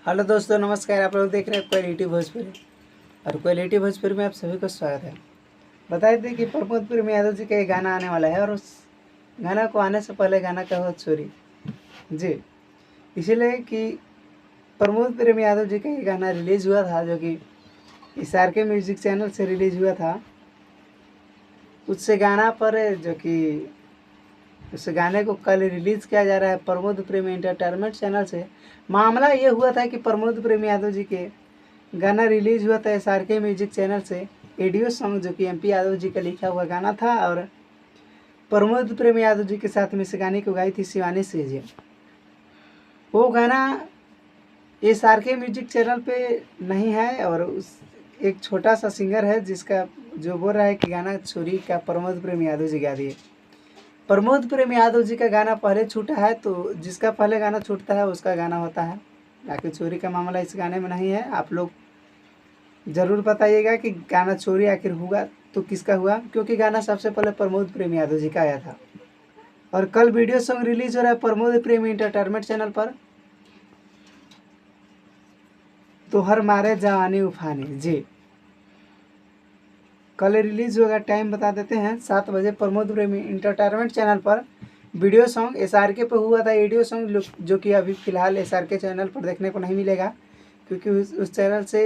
Hello दोस्तों, नमस्कार। आप लोग देख रहे हैं क्वालिटी भोजपुरी और क्वालिटी भोजपुरी में आप सभी को स्वागत है। बता दें कि प्रमोद प्रेम यादव जी का ये गाना आने वाला है और उस गाना को आने से पहले गाना का हुआ चोरी जी, इसीलिए कि प्रमोद प्रेम यादव जी का ये गाना रिलीज़ हुआ था, जो कि SR के म्यूजिक चैनल से रिलीज़ हुआ था। उससे गाना पर जो कि उस गाने को कल रिलीज़ किया जा रहा है प्रमोद प्रेमी एंटरटेनमेंट चैनल से। मामला ये हुआ था कि प्रमोद प्रेमी यादव जी के गाना रिलीज़ हुआ था SRK म्यूजिक चैनल से। ऑडियो सॉन्ग जो कि MP यादव जी का लिखा हुआ गाना था और प्रमोद प्रेमी यादव जी के साथ में इस गाने को गाई थी शिवानी सिंह जी। वो गाना SRK म्यूजिक चैनल पे नहीं है और उस एक छोटा सा सिंगर है जिसका जो बोल रहा है कि गाना चोरी का प्रमोद प्रेमी यादव जी गा दिए। प्रमोद प्रेम यादव जी का गाना पहले छूटा है, तो जिसका पहले गाना छूटता है उसका गाना होता है। बाकी चोरी का मामला इस गाने में नहीं है। आप लोग ज़रूर बताइएगा कि गाना चोरी आखिर हुआ तो किसका हुआ, क्योंकि गाना सबसे पहले प्रमोद प्रेम यादव जी का आया था। और कल वीडियो सॉन्ग रिलीज हो रहा है प्रमोद प्रेमी एंटरटेनमेंट चैनल पर, तो हर मारे जवानी उफानी जी। कल रिलीज होगा, टाइम बता देते हैं 7 बजे प्रमोद प्रेमी एंटरटेनमेंट चैनल पर। वीडियो सॉन्ग SRK पे हुआ था ऑडियो सॉन्ग, जो कि अभी फ़िलहाल SRK चैनल पर देखने को नहीं मिलेगा, क्योंकि उस चैनल से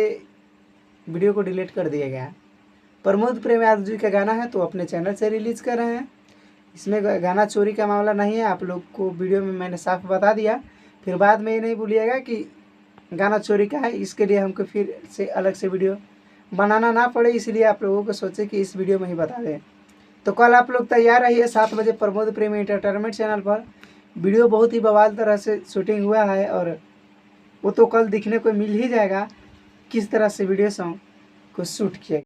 वीडियो को डिलीट कर दिया गया है। प्रमोद प्रेम यादव जी का गाना है तो अपने चैनल से रिलीज़ कर रहे हैं। इसमें गाना चोरी का मामला नहीं है। आप लोग को वीडियो में मैंने साफ बता दिया, फिर बाद में ये नहीं भूलिएगा कि गाना चोरी का है। इसके लिए हमको फिर से अलग से वीडियो बनाना ना पड़े, इसलिए आप लोगों को सोचे कि इस वीडियो में ही बता दें। तो कल आप लोग तैयार रहिए 7 बजे प्रमोद प्रेमी एंटरटेनमेंट चैनल पर। वीडियो बहुत ही बवाल तरह से शूटिंग हुआ है और वो तो कल दिखने को मिल ही जाएगा किस तरह से वीडियो सॉन्ग को शूट किया।